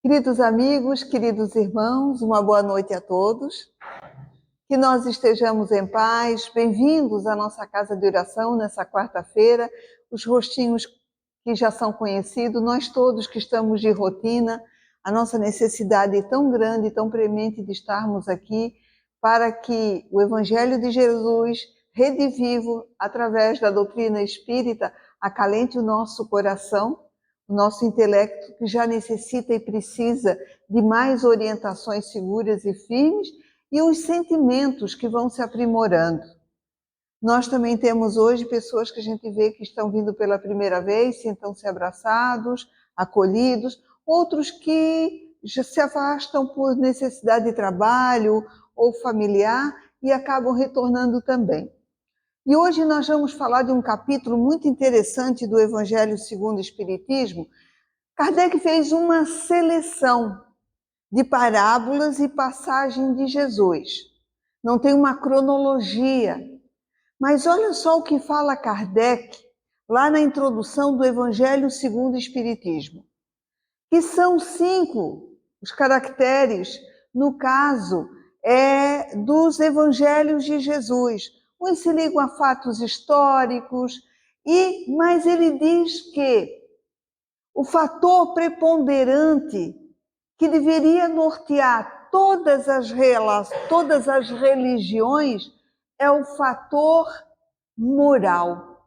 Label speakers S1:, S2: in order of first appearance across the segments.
S1: Queridos amigos, queridos irmãos, uma boa noite a todos. Que nós estejamos em paz. Bem-vindos à nossa casa de oração nessa quarta-feira. Os rostinhos que já são conhecidos, nós todos que estamos de rotina, a nossa necessidade é tão grande e tão premente de estarmos aqui para que o Evangelho de Jesus, redivivo, através da doutrina espírita, acalente o nosso coração, o nosso intelecto, que já necessita e precisa de mais orientações seguras e firmes, e os sentimentos que vão se aprimorando. Nós também temos hoje pessoas que a gente vê que estão vindo pela primeira vez, sentam-se abraçados, acolhidos, outros que já se afastam por necessidade de trabalho ou familiar e acabam retornando também. E hoje nós vamos falar de um capítulo muito interessante do Evangelho segundo o Espiritismo. Kardec fez uma seleção de parábolas e passagem de Jesus. Não tem uma cronologia. Mas olha só o que fala Kardec lá na introdução do Evangelho segundo o Espiritismo, que são 5 os caracteres, no caso, dos Evangelhos de Jesus. Uns se ligam a fatos históricos, mas ele diz que o fator preponderante que deveria nortear todas as religiões é o fator moral.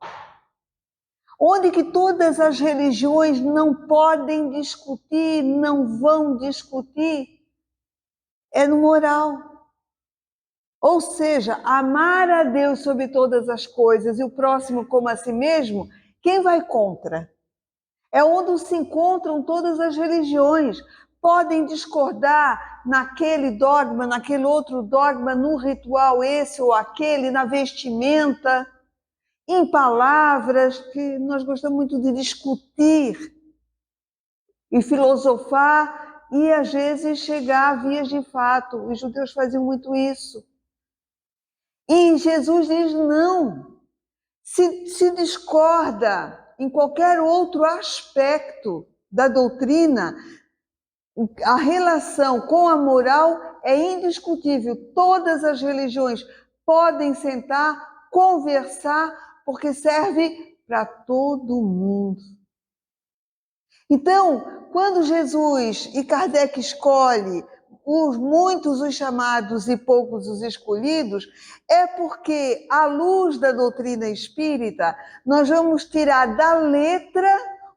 S1: Onde que todas as religiões não podem discutir, não vão discutir, é no moral. Ou seja, amar a Deus sobre todas as coisas e o próximo como a si mesmo, quem vai contra? É onde se encontram todas as religiões. Podem discordar naquele dogma, naquele outro dogma, no ritual esse ou aquele, na vestimenta, em palavras, que nós gostamos muito de discutir e filosofar e às vezes chegar a vias de fato. Os judeus faziam muito isso. E Jesus diz não. Se discorda em qualquer outro aspecto da doutrina, a relação com a moral é indiscutível. Todas as religiões podem sentar, conversar, porque serve para todo mundo. Então, quando Jesus e Kardec escolhe muitos os chamados e poucos os escolhidos, é porque, à luz da doutrina espírita, nós vamos tirar da letra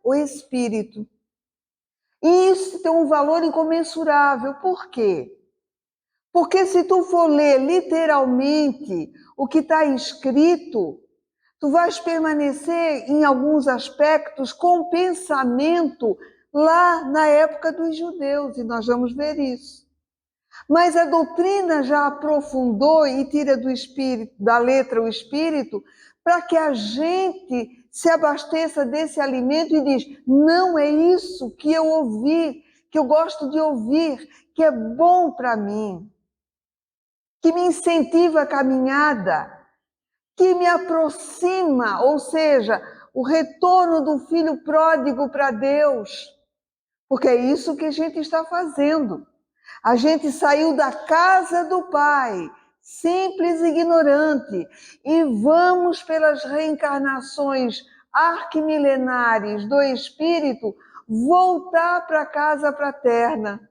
S1: o espírito. E isso tem um valor incomensurável. Por quê? Porque se tu for ler literalmente o que está escrito, tu vais permanecer em alguns aspectos com o pensamento lá na época dos judeus, e nós vamos ver isso. Mas a doutrina já aprofundou e tira do espírito, da letra o espírito, para que a gente se abasteça desse alimento e diz: não é isso que eu ouvi, que eu gosto de ouvir, que é bom para mim, que me incentiva a caminhada, que me aproxima, ou seja, o retorno do filho pródigo para Deus. Porque é isso que a gente está fazendo. A gente saiu da casa do Pai, simples e ignorante, e vamos pelas reencarnações arquimilenares do Espírito voltar para a casa fraterna.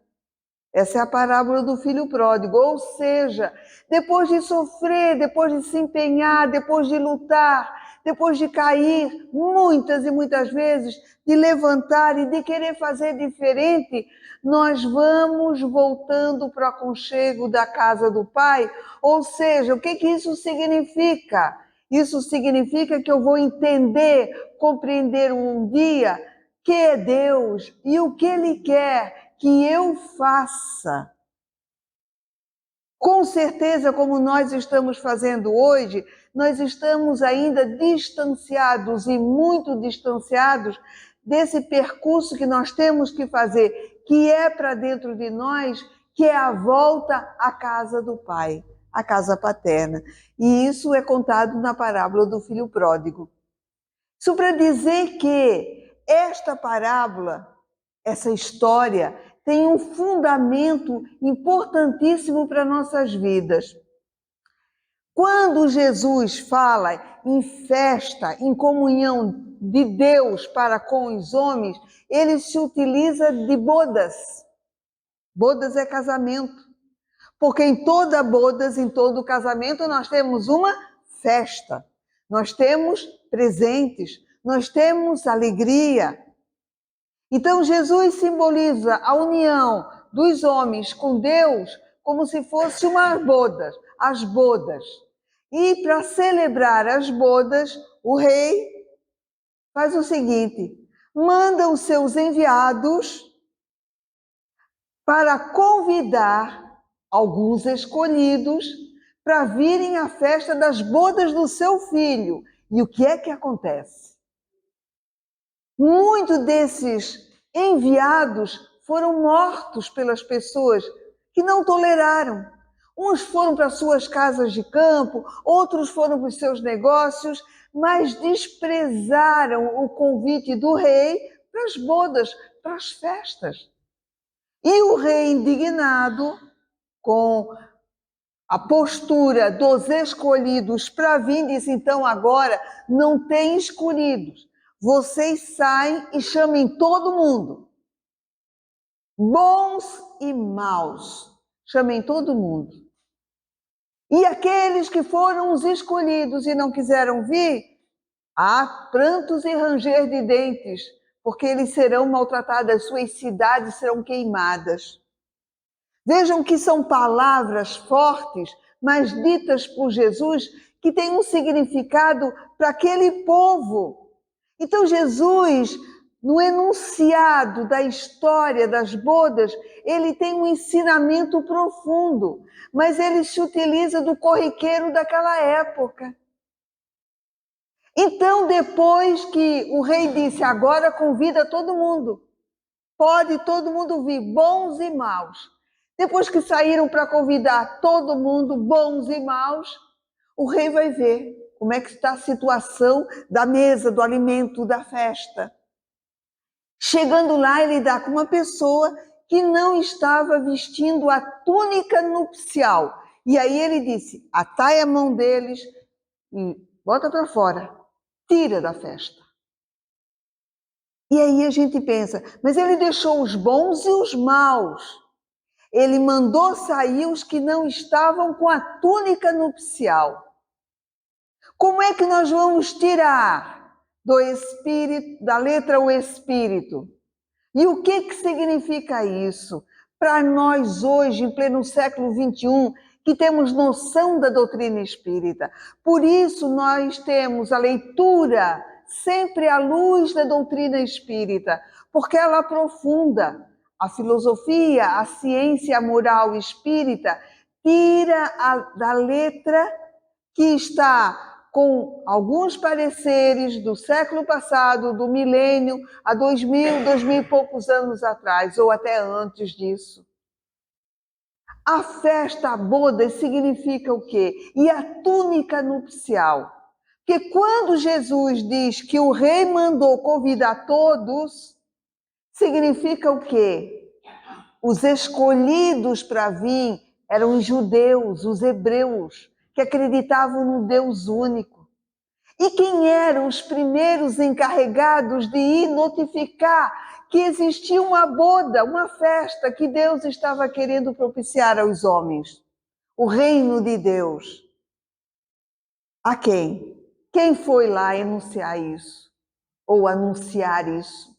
S1: Essa é a parábola do filho pródigo, ou seja, depois de sofrer, depois de se empenhar, depois de lutar, depois de cair, muitas e muitas vezes, de levantar e de querer fazer diferente, nós vamos voltando para o aconchego da casa do Pai. Ou seja, o que isso significa? Isso significa que eu vou entender, compreender um dia que é Deus e o que Ele quer que eu faça. Com certeza, como nós estamos fazendo hoje, nós estamos ainda distanciados e muito distanciados desse percurso que nós temos que fazer, que é para dentro de nós, que é a volta à casa do Pai, à casa paterna. E isso é contado na parábola do filho pródigo. Isso para dizer que esta parábola, essa história, tem um fundamento importantíssimo para nossas vidas. Quando Jesus fala em festa, em comunhão de Deus para com os homens, ele se utiliza de bodas. Bodas é casamento. Porque em toda bodas, em todo casamento, nós temos uma festa. Nós temos presentes, nós temos alegria. Então Jesus simboliza a união dos homens com Deus como se fosse uma bodas, as bodas. E para celebrar as bodas, o rei faz o seguinte: manda os seus enviados para convidar alguns escolhidos para virem à festa das bodas do seu filho. E o que é que acontece? Muitos desses enviados foram mortos pelas pessoas que não toleraram. Uns foram para suas casas de campo, outros foram para os seus negócios, mas desprezaram o convite do rei para as bodas, para as festas. E o rei, indignado com a postura dos escolhidos para vir, disse: então agora não tem escolhidos. Vocês saem e chamem todo mundo. Bons e maus. Chamem todo mundo. E aqueles que foram os escolhidos e não quiseram vir, há prantos e ranger de dentes, porque eles serão maltratados, as suas cidades serão queimadas. Vejam que são palavras fortes, mas ditas por Jesus, que têm um significado para aquele povo. Então Jesus, no enunciado da história das bodas, ele tem um ensinamento profundo, mas ele se utiliza do corriqueiro daquela época. Então, depois que o rei disse: agora convida todo mundo, pode todo mundo vir, bons e maus. Depois que saíram para convidar todo mundo, bons e maus, o rei vai ver como é que está a situação da mesa, do alimento, da festa. Chegando lá, ele dá com uma pessoa que não estava vestindo a túnica nupcial. E aí ele disse: atai a mão deles e bota para fora, tira da festa. E aí a gente pensa, mas ele deixou os bons e os maus. Ele mandou sair os que não estavam com a túnica nupcial. Como é que nós vamos tirar do espírito, da letra o espírito? E o que significa isso? Para nós hoje, em pleno século XXI, que temos noção da doutrina espírita. Por isso nós temos a leitura sempre à luz da doutrina espírita, porque ela aprofunda. A filosofia, a ciência, a moral espírita tira da letra que está com alguns pareceres do século passado, do milênio, há 2000 e poucos anos atrás, ou até antes disso. A festa, a boda, significa o quê? E a túnica nupcial? Porque quando Jesus diz que o rei mandou convidar todos, significa o quê? Os escolhidos para vir eram os judeus, os hebreus, que acreditavam no Deus único. E quem eram os primeiros encarregados de ir notificar que existia uma boda, uma festa que Deus estava querendo propiciar aos homens? O reino de Deus. A quem? Quem foi lá enunciar isso? Ou anunciar isso?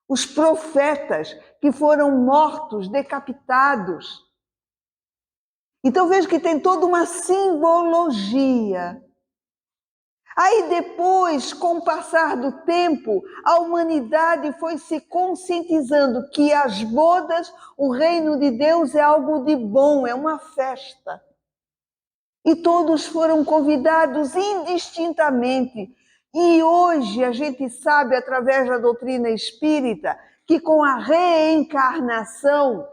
S1: Os profetas que foram mortos, decapitados. Então veja que tem toda uma simbologia. Aí depois, com o passar do tempo, a humanidade foi se conscientizando que as bodas, o reino de Deus é algo de bom, é uma festa. E todos foram convidados indistintamente. E hoje a gente sabe, através da doutrina espírita, que com a reencarnação,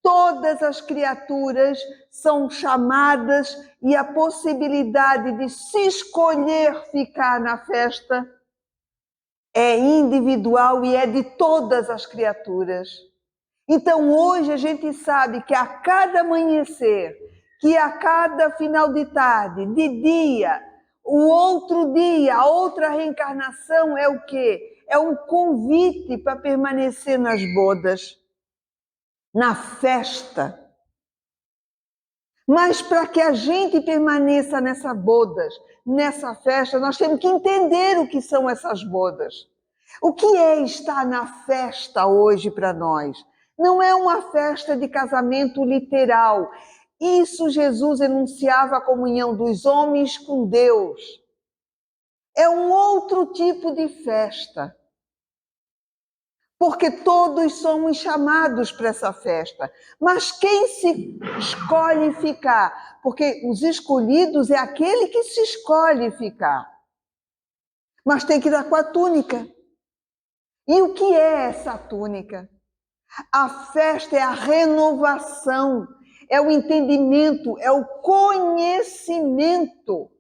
S1: todas as criaturas são chamadas e a possibilidade de se escolher ficar na festa é individual e é de todas as criaturas. Então hoje a gente sabe que a cada amanhecer, que a cada final de tarde, de dia, o outro dia, a outra reencarnação é o quê? É um convite para permanecer nas bodas, na festa. Mas para que a gente permaneça nessas bodas, nessa festa, nós temos que entender o que são essas bodas. O que é estar na festa hoje para nós? Não é uma festa de casamento literal. Isso Jesus enunciava a comunhão dos homens com Deus. É um outro tipo de festa. Porque todos somos chamados para essa festa. Mas quem se escolhe ficar? Porque os escolhidos é aquele que se escolhe ficar. Mas tem que dar com a túnica. E o que é essa túnica? A festa é a renovação, é o entendimento, é o conhecimento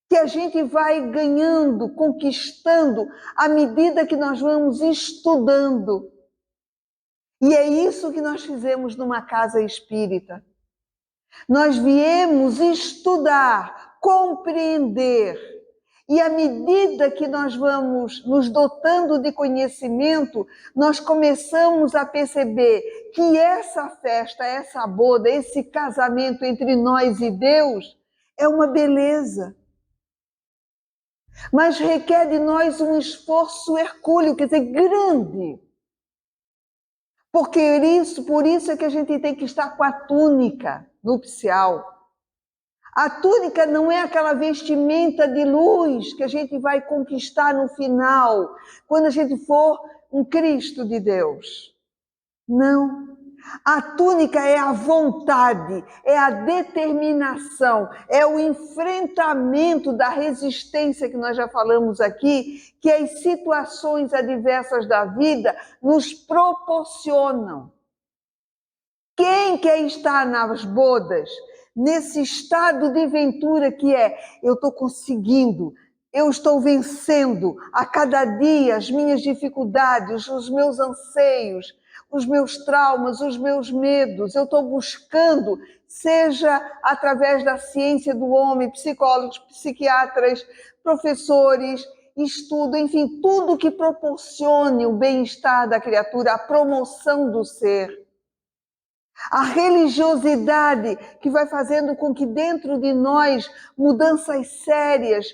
S1: que a gente vai ganhando, conquistando, à medida que nós vamos estudando. E é isso que nós fizemos numa casa espírita. Nós viemos estudar, compreender. E à medida que nós vamos nos dotando de conhecimento, nós começamos a perceber que essa festa, essa boda, esse casamento entre nós e Deus é uma beleza. Mas requer de nós um esforço hercúleo, quer dizer, grande. Por isso é que a gente tem que estar com a túnica nupcial. A túnica não é aquela vestimenta de luz que a gente vai conquistar no final, quando a gente for um Cristo de Deus. Não. A túnica é a vontade, é a determinação, é o enfrentamento da resistência que nós já falamos aqui, que as situações adversas da vida nos proporcionam. Quem quer estar nas bodas, nesse estado de ventura que é, eu estou conseguindo, eu estou vencendo a cada dia as minhas dificuldades, os meus anseios, os meus traumas, os meus medos, eu estou buscando, seja através da ciência do homem, psicólogos, psiquiatras, professores, estudo, enfim, tudo que proporcione o bem-estar da criatura, a promoção do ser. A religiosidade que vai fazendo com que dentro de nós mudanças sérias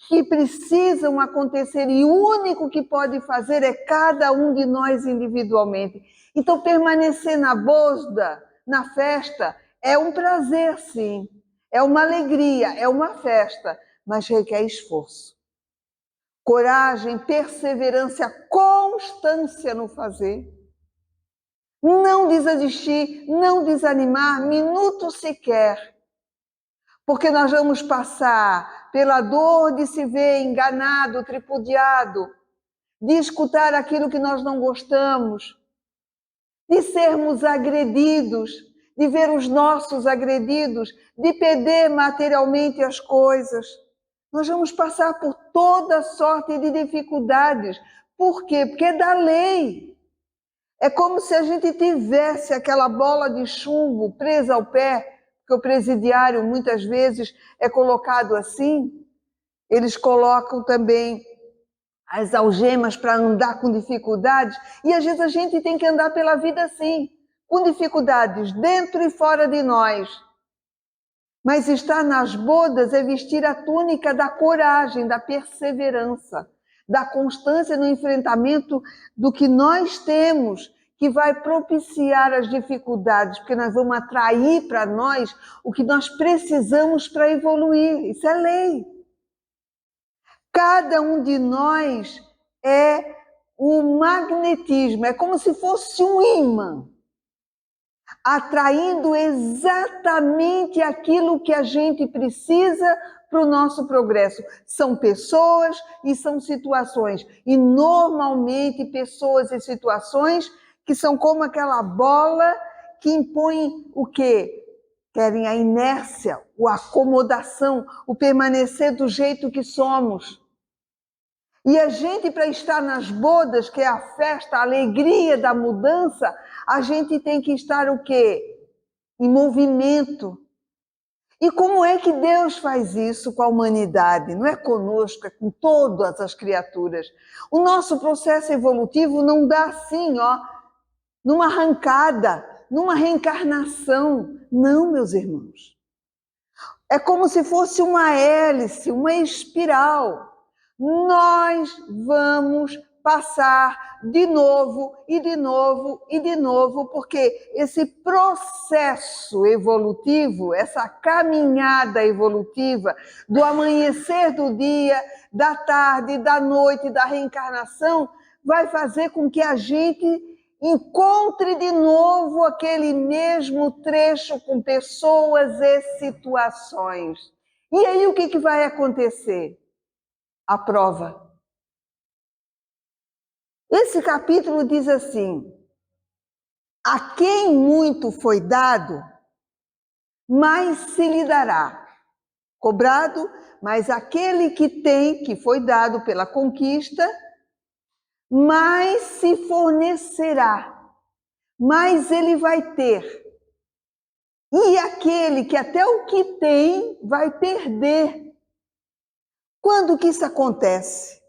S1: que precisam acontecer e o único que pode fazer é cada um de nós individualmente. Então permanecer na boda, na festa, é um prazer sim, é uma alegria, é uma festa, mas requer esforço. Coragem, perseverança, constância no fazer. Não desistir, não desanimar, minuto sequer. Porque nós vamos passar pela dor de se ver enganado, tripudiado, de escutar aquilo que nós não gostamos, de sermos agredidos, de ver os nossos agredidos, de perder materialmente as coisas. Nós vamos passar por toda sorte de dificuldades. Por quê? Porque é da lei. É como se a gente tivesse aquela bola de chumbo presa ao pé, que o presidiário muitas vezes é colocado assim. Eles colocam também as algemas para andar com dificuldades, e às vezes a gente tem que andar pela vida assim, com dificuldades dentro e fora de nós. Mas estar nas bodas é vestir a túnica da coragem, da perseverança, da constância no enfrentamento do que nós temos, que vai propiciar as dificuldades, porque nós vamos atrair para nós o que nós precisamos para evoluir. Isso é lei. Cada um de nós é um magnetismo, é como se fosse um ímã, atraindo exatamente aquilo que a gente precisa para o nosso progresso. São pessoas e são situações. E normalmente pessoas e situações que são como aquela bola que impõe o quê? Querem a inércia, a acomodação, o permanecer do jeito que somos. E a gente, para estar nas bodas, que é a festa, a alegria da mudança, a gente tem que estar o quê? Em movimento. E como é que Deus faz isso com a humanidade? Não é conosco, é com todas as criaturas. O nosso processo evolutivo não dá assim, ó, numa arrancada, numa reencarnação. Não, meus irmãos. É como se fosse uma hélice, uma espiral. Nós vamos passar de novo e de novo e de novo, porque esse processo evolutivo, essa caminhada evolutiva do amanhecer do dia, da tarde, da noite, da reencarnação, vai fazer com que a gente encontre de novo aquele mesmo trecho com pessoas e situações. E aí o que vai acontecer? A prova. Esse capítulo diz assim: a quem muito foi dado, mais se lhe dará. Cobrado, mas aquele que tem, que foi dado pela conquista, mais se fornecerá, mais ele vai ter. E aquele que até o que tem vai perder. Quando que isso acontece?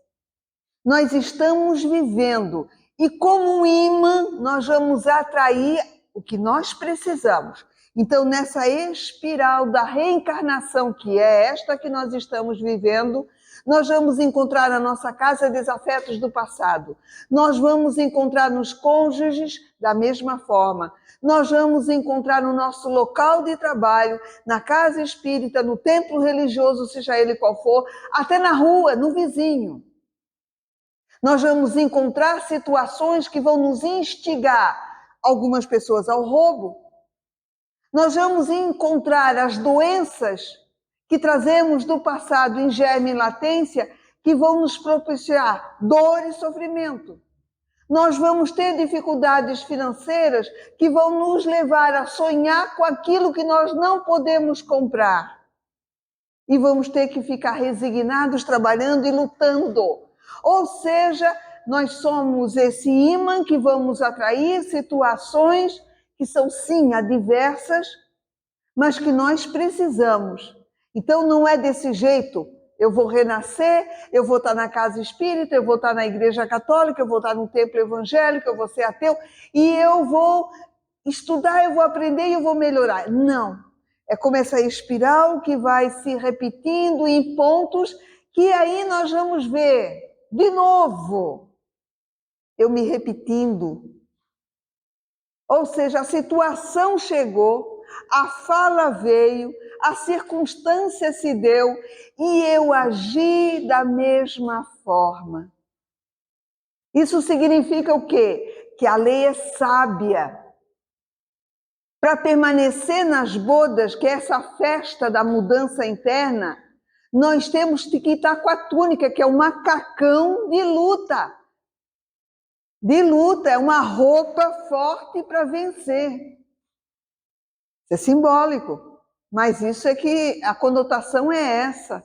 S1: Nós estamos vivendo e como um imã nós vamos atrair o que nós precisamos. Então, nessa espiral da reencarnação, que é esta que nós estamos vivendo, nós vamos encontrar na nossa casa desafetos do passado. Nós vamos encontrar nos cônjuges da mesma forma. Nós vamos encontrar no nosso local de trabalho, na casa espírita, no templo religioso, seja ele qual for, até na rua, no vizinho. Nós vamos encontrar situações que vão nos instigar, algumas pessoas ao roubo. Nós vamos encontrar as doenças que trazemos do passado em germe e latência, que vão nos propiciar dor e sofrimento. Nós vamos ter dificuldades financeiras que vão nos levar a sonhar com aquilo que nós não podemos comprar. E vamos ter que ficar resignados, trabalhando e lutando. Ou seja, nós somos esse imã que vamos atrair situações que são, sim, adversas, mas que nós precisamos. Então, não é desse jeito. Eu vou renascer, eu vou estar na casa espírita, eu vou estar na igreja católica, eu vou estar no templo evangélico, eu vou ser ateu, e eu vou estudar, eu vou aprender e eu vou melhorar. Não. É como essa espiral que vai se repetindo em pontos que aí nós vamos ver, de novo, eu me repetindo. Ou seja, a situação chegou, a fala veio, a circunstância se deu e eu agi da mesma forma. Isso significa o quê? Que a lei é sábia. Para permanecer nas bodas, que é essa festa da mudança interna, nós temos que estar com a túnica, que é um macacão de luta. De luta, é uma roupa forte para vencer. Isso é simbólico, mas isso é que a conotação é essa.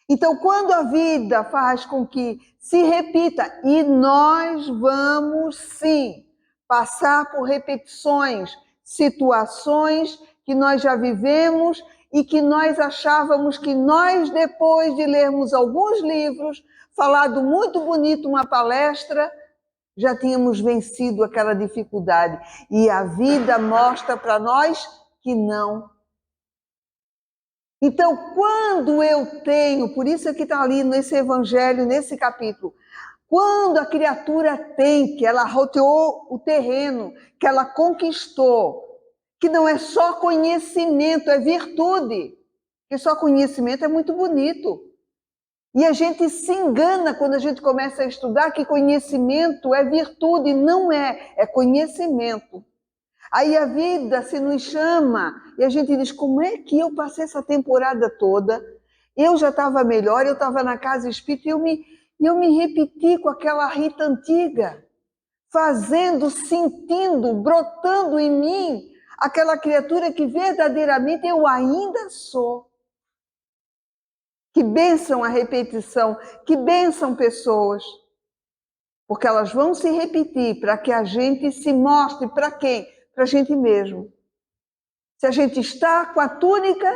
S1: Então, quando a vida faz com que se repita, e nós vamos sim passar por repetições, situações que nós já vivemos e que nós achávamos que nós, depois de lermos alguns livros, falado muito bonito uma palestra, já tínhamos vencido aquela dificuldade. E a vida mostra para nós que não. Então, quando eu tenho, por isso é que está ali nesse evangelho, nesse capítulo, quando a criatura tem, que ela roteou o terreno, que ela conquistou, que não é só conhecimento, é virtude, porque só conhecimento é muito bonito. E a gente se engana quando a gente começa a estudar que conhecimento é virtude, não é, é conhecimento. Aí a vida se nos chama e a gente diz, como é que eu passei essa temporada toda? Eu já estava melhor, eu estava na casa espírita e eu me repeti com aquela Rita antiga, fazendo, sentindo, brotando em mim aquela criatura que verdadeiramente eu ainda sou. Que bênção a repetição, que bênção pessoas. Porque elas vão se repetir para que a gente se mostre para quem? Para a gente mesmo. Se a gente está com a túnica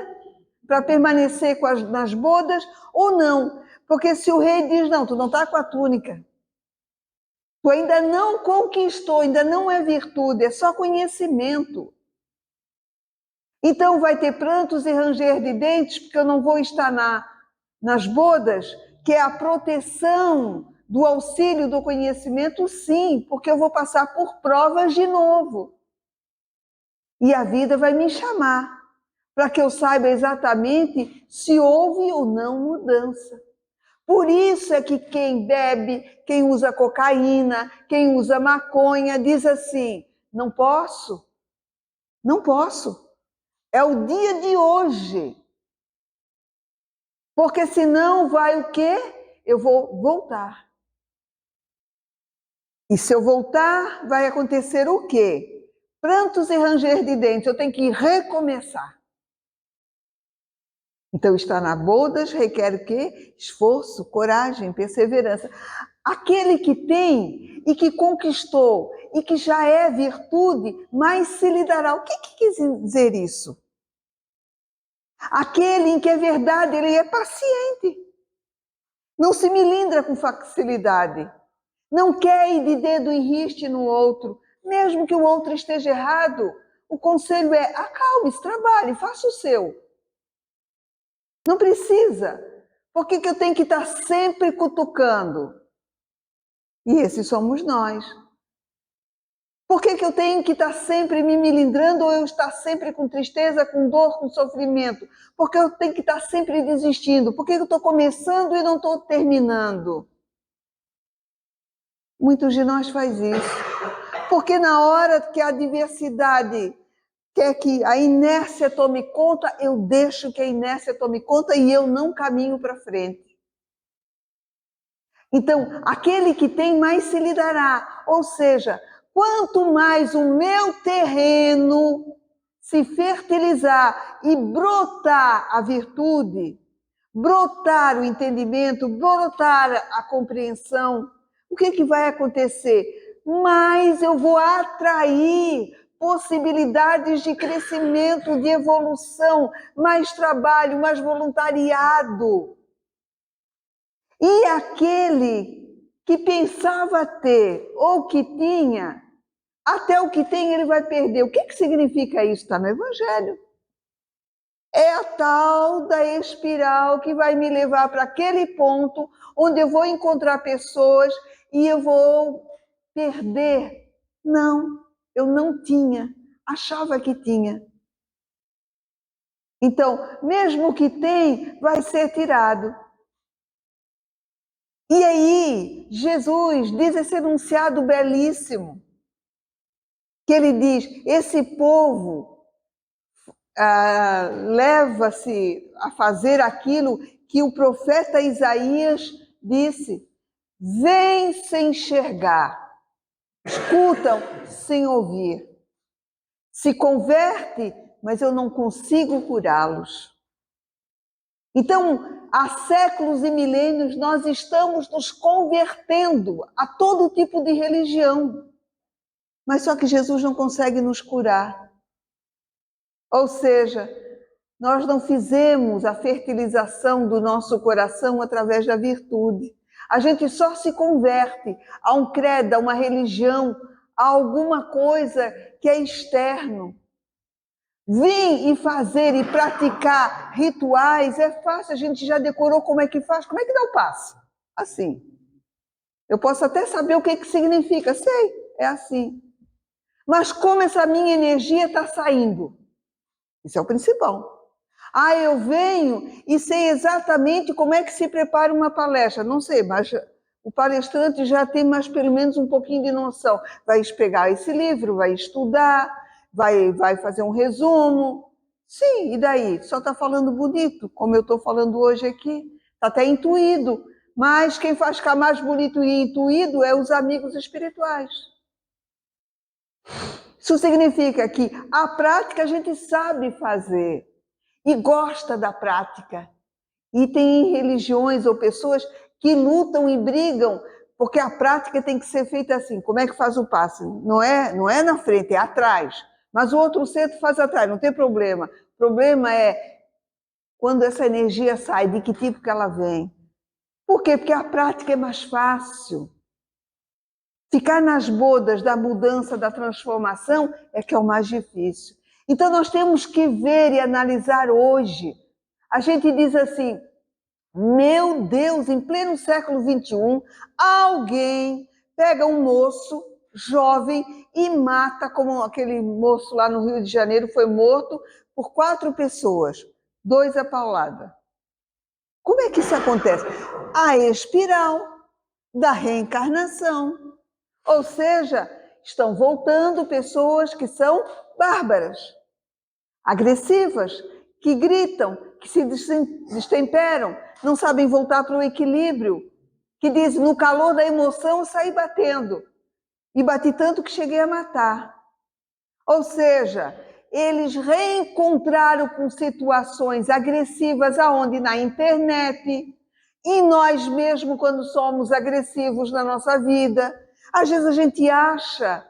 S1: para permanecer nas bodas ou não. Porque se o rei diz, não, tu não está com a túnica, tu ainda não conquistou, ainda não é virtude, é só conhecimento. Então vai ter prantos e ranger de dentes, porque eu não vou estar nas bodas, que é a proteção do auxílio do conhecimento, sim, porque eu vou passar por provas de novo. E a vida vai me chamar, para que eu saiba exatamente se houve ou não mudança. Por isso é que quem bebe, quem usa cocaína, quem usa maconha, diz assim, não posso, não posso. É o dia de hoje. Porque senão vai o quê? Eu vou voltar. E se eu voltar, vai acontecer o quê? Prantos e ranger de dentes. Eu tenho que recomeçar. Então, estar na bodas requer o quê? Esforço, coragem, perseverança. Aquele que tem e que conquistou e que já é virtude, mais se lhe dará. O que quer dizer isso? Aquele em que é verdade, ele é paciente. Não se melindra com facilidade. Não quer ir de dedo em riste no outro, mesmo que o outro esteja errado. O conselho é: acalme-se, trabalhe, faça o seu. Não precisa. Por que eu tenho que estar sempre cutucando? E esses somos nós. Por que eu tenho que estar sempre me melindrando ou eu estar sempre com tristeza, com dor, com sofrimento? Porque eu tenho que estar sempre desistindo? Por que eu estou começando e não estou terminando? Muitos de nós faz isso. Porque na hora que a adversidade quer que a inércia tome conta, eu deixo que a inércia tome conta e eu não caminho para frente. Então, aquele que tem, mais se lhe dará. Ou seja, quanto mais o meu terreno se fertilizar e brotar a virtude, brotar o entendimento, brotar a compreensão, o que vai acontecer? Mais eu vou atrair possibilidades de crescimento, de evolução, mais trabalho, mais voluntariado. E aquele que pensava ter ou que tinha, até o que tem ele vai perder. O que significa isso? Está no Evangelho. É a tal da espiral que vai me levar para aquele ponto onde eu vou encontrar pessoas e eu vou perder. Não, eu não tinha, achava que tinha. Então, mesmo que tem, vai ser tirado. E aí, Jesus diz esse enunciado belíssimo, que ele diz, esse povo leva-se a fazer aquilo que o profeta Isaías disse, vêm sem enxergar, escutam sem ouvir, se converte, mas eu não consigo curá-los. Então, há séculos e milênios, nós estamos nos convertendo a todo tipo de religião. Mas só que Jesus não consegue nos curar. Ou seja, nós não fizemos a fertilização do nosso coração através da virtude. A gente só se converte a um credo, a uma religião, a alguma coisa que é externo. Vir e fazer e praticar rituais é fácil, a gente já decorou como é que faz, como é que dá o passo? Assim. Eu posso até saber o que significa, sei, é assim. Mas como essa minha energia está saindo? Isso é o principal. Eu venho e sei exatamente como é que se prepara uma palestra. Não sei, mas o palestrante já tem mais pelo menos um pouquinho de noção. Vai pegar esse livro, vai estudar, vai fazer um resumo. Sim, e daí? Só está falando bonito, como eu estou falando hoje aqui. Está até intuído. Mas quem faz ficar mais bonito e intuído é os amigos espirituais. Isso significa que a prática a gente sabe fazer e gosta da prática. E tem religiões ou pessoas que lutam e brigam Porque a prática tem que ser feita assim. Como é que faz o passe? Não é na frente, é atrás. Mas o outro centro faz atrás, não tem problema. O problema é quando essa energia sai, de que tipo que ela vem. Por quê? Porque a prática é mais fácil. Ficar nas bodas da mudança, da transformação, é que é o mais difícil. Então nós temos que ver e analisar hoje. A gente diz assim, meu Deus, em pleno século XXI, alguém pega um moço jovem e mata, como aquele moço lá no Rio de Janeiro foi morto por 4 pessoas, 2 a paulada. Como é que isso acontece? A espiral da reencarnação. Ou seja, estão voltando pessoas que são bárbaras, agressivas, que gritam, que se destemperam, não sabem voltar para o equilíbrio, que dizem, no calor da emoção, eu saí batendo. E bati tanto que cheguei a matar. Ou seja, eles reencontraram com situações agressivas aonde? Na internet. E nós mesmo, quando somos agressivos na nossa vida, às vezes a gente acha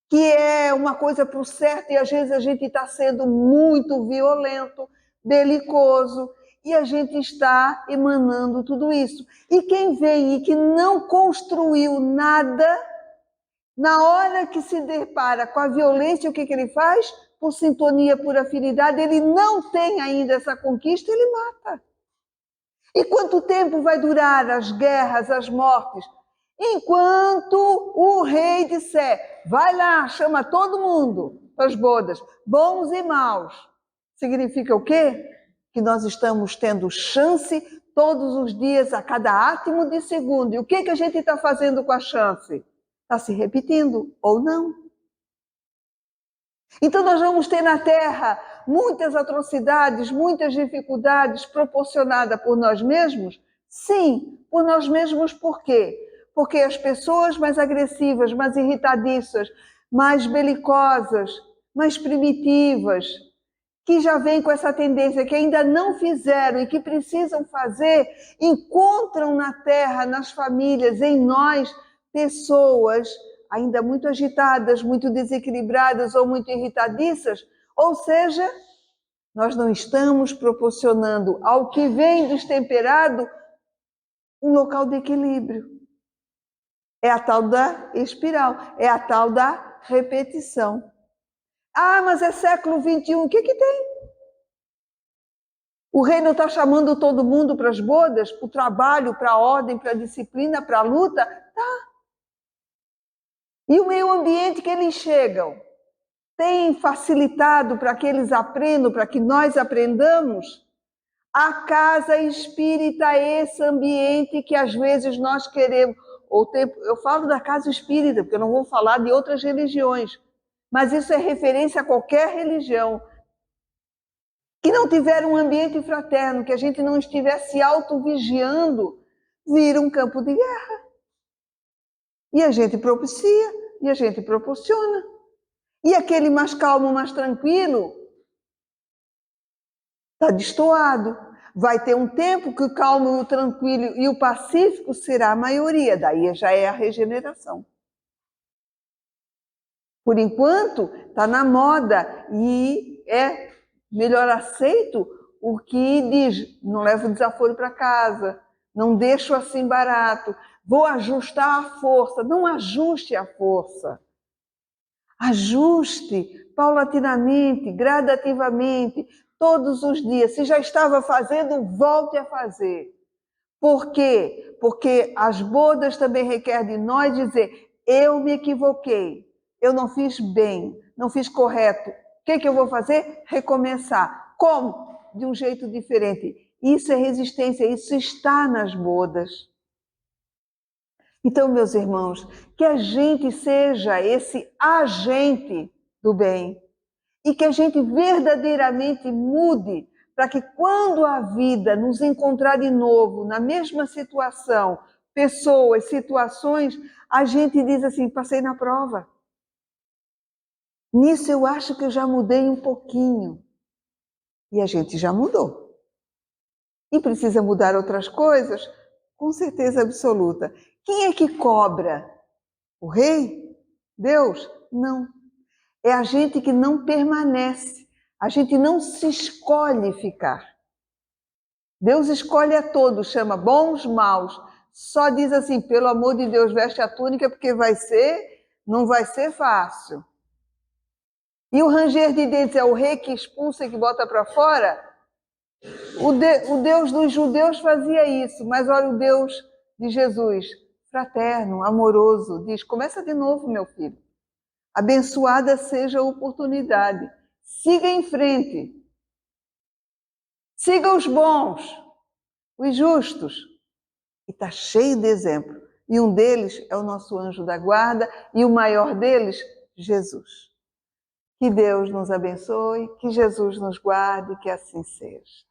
S1: que é uma coisa para o certo e às vezes a gente está sendo muito violento, belicoso, e a gente está emanando tudo isso. E quem vem e que não construiu nada, na hora que se depara com a violência, o que ele faz? Por sintonia, por afinidade, ele não tem ainda essa conquista, ele mata. E quanto tempo vai durar as guerras, as mortes? Enquanto o rei disser, vai lá, chama todo mundo para as bodas, bons e maus. Significa o quê? Que nós estamos tendo chance todos os dias, a cada átimo de segundo. E o que a gente está fazendo com a chance? Está se repetindo ou não? Então nós vamos ter na Terra muitas atrocidades, muitas dificuldades proporcionadas por nós mesmos? Sim, por nós mesmos. Por quê? Porque as pessoas mais agressivas, mais irritadiças, mais belicosas, mais primitivas, que já vêm com essa tendência, que ainda não fizeram e que precisam fazer, encontram na Terra, nas famílias, em nós, pessoas ainda muito agitadas, muito desequilibradas ou muito irritadiças, ou seja, nós não estamos proporcionando ao que vem destemperado um local de equilíbrio. É a tal da espiral, é a tal da repetição. Ah, mas é século XXI, o que tem? O rei não está chamando todo mundo para as bodas, para o trabalho, para a ordem, para a disciplina, para a luta? Tá. E o meio ambiente que eles chegam tem facilitado para que eles aprendam, para que nós aprendamos? A casa espírita é esse ambiente que às vezes nós queremos. Eu falo da casa espírita, porque eu não vou falar de outras religiões, mas isso é referência a qualquer religião. Que não tiver um ambiente fraterno, que a gente não estivesse auto-vigiando, vira um campo de guerra. E a gente propicia, e a gente proporciona. E aquele mais calmo, mais tranquilo, está destoado. Vai ter um tempo que o calmo, o tranquilo e o pacífico será a maioria, daí já é a regeneração. Por enquanto, está na moda e é melhor aceito o que diz, não levo o desaforo para casa, não deixo assim barato, vou ajustar a força. Não ajuste a força. Ajuste paulatinamente, gradativamente, todos os dias. Se já estava fazendo, volte a fazer. Por quê? Porque as bodas também requerem de nós dizer, eu me equivoquei, eu não fiz bem, não fiz correto. O que eu vou fazer? Recomeçar. Como? De um jeito diferente. Isso é resistência, isso está nas bodas. Então, meus irmãos, que a gente seja esse agente do bem e que a gente verdadeiramente mude para que quando a vida nos encontrar de novo na mesma situação, pessoas, situações, a gente diz assim, passei na prova. Nisso eu acho que eu já mudei um pouquinho. E a gente já mudou. E precisa mudar outras coisas? Com certeza absoluta. Quem é que cobra? O rei? Deus? Não. É a gente que não permanece. A gente não se escolhe ficar. Deus escolhe a todos, chama bons, maus. Só diz assim, pelo amor de Deus, veste a túnica, porque não vai ser fácil. E o ranger de dentes é o rei que expulsa e que bota para fora? O Deus dos judeus fazia isso, mas olha o Deus de Jesus, fraterno, amoroso, diz, começa de novo, meu filho. Abençoada seja a oportunidade. Siga em frente. Siga os bons, os justos. E está cheio de exemplo. E um deles é o nosso anjo da guarda, e o maior deles, Jesus. Que Deus nos abençoe, que Jesus nos guarde, que assim seja.